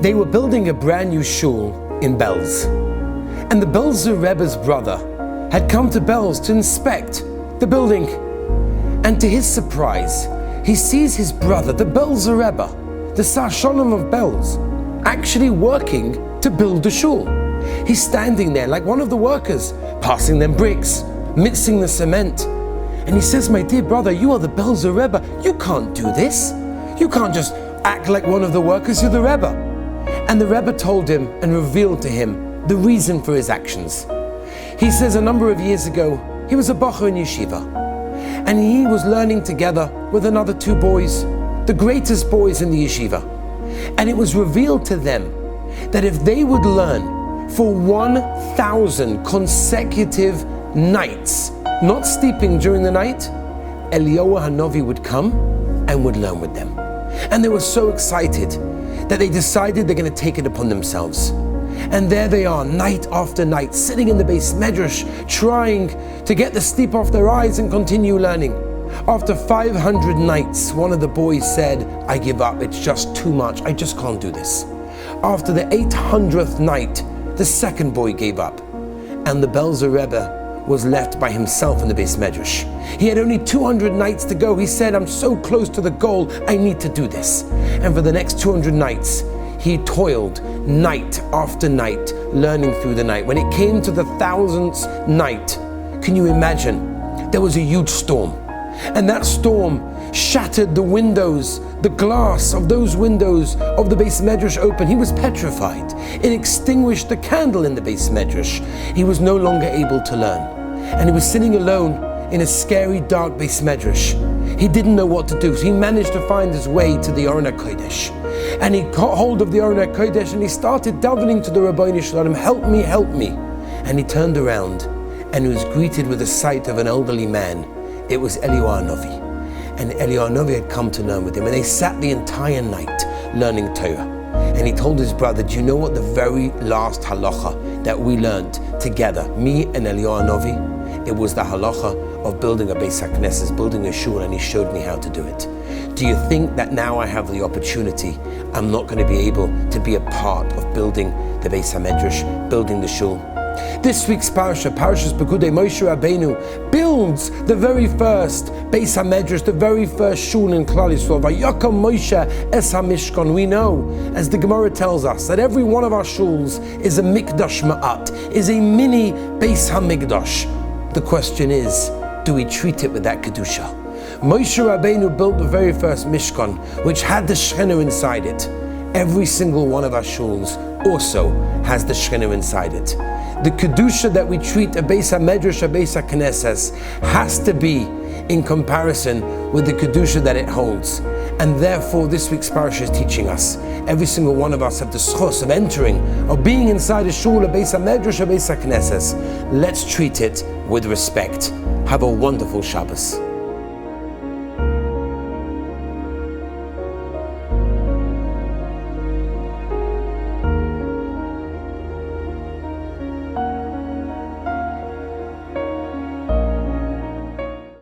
They were building a brand new shul in Belz. And the Belzer Rebbe's brother had come to Belz to inspect the building. And to his surprise, he sees his brother, the Belzer Rebbe, the Sar Sholem of Belz, actually working to build the shul. He's standing there like one of the workers, passing them bricks, mixing the cement. And he says, "My dear brother, you are the Belzer Rebbe. You can't do this. You can't just act like one of the workers, you're the Rebbe." And the Rebbe told him and revealed to him the reason for his actions. He says a number of years ago, he was a bocher in yeshiva, and he was learning together with another two boys, the greatest boys in the yeshiva. And it was revealed to them that if they would learn for 1,000 consecutive nights, not sleeping during the night, Eliyahu Hanavi would come and would learn with them. And they were so excited that they decided they're going to take it upon themselves. And there they are, night after night, sitting in the Beis Medrash, trying to get the sleep off their eyes and continue learning. After 500 nights, one of the boys said, "I give up, it's just too much, I just can't do this." After the 800th night, the second boy gave up, and the Belzer Rebbe was left by himself in the Beis Medrash. He had only 200 nights to go. He said, "I'm so close to the goal, I need to do this." And for the next 200 nights, he toiled night after night, learning through the night. When it came to the 1,000th night, can you imagine? There was a huge storm. And that storm shattered the windows, the glass of those windows of the Beis Medrash open. He was petrified. It extinguished the candle in the Beis Medrash. He was no longer able to learn. And he was sitting alone in a scary, dark Beis Medrash. He didn't know what to do, so he managed to find his way to the Aron HaKodesh. And he caught hold of the Aron HaKodesh and he started davening to the Rabbeinu Shalom, "Help me, help me." And he turned around and he was greeted with the sight of an elderly man. It was Eliyahu Hanavi. And Eliyahu Hanavi had come to learn with him. And they sat the entire night learning Torah. And he told his brother, "Do you know what the very last halacha that we learned together, me and Eliyahu Hanavi? It was the halacha of building a Beis HaKnesses, building a shul, and he showed me how to do it. Do you think that now I have the opportunity, I'm not going to be able to be a part of building the Beis HaMedrash, building the shul?" This week's Parshas Pekudei, Moshe Rabbeinu builds the very first Beis HaMedrash, the very first shul in Klal Yisrael. Vayakam Moshe es HaMishkan. We know, as the Gemara tells us, that every one of our shuls is a mikdash ma'at, is a mini Beis HaMikdash. The question is, do we treat it with that kedusha? Moshe Rabbeinu built the very first Mishkan, which had the Shechina inside it. Every single one of our shuls also has the Shechina inside it. The kedusha that we treat a Beis HaMedrash, a Beis HaKnesses, has to be in comparison with the kedusha that it holds. And therefore, this week's parasha is teaching us, every single one of us have the schos of entering, of being inside a shul, a Beis HaMedrash, a Beis HaKnesses. Let's treat it with respect. Have a wonderful Shabbos.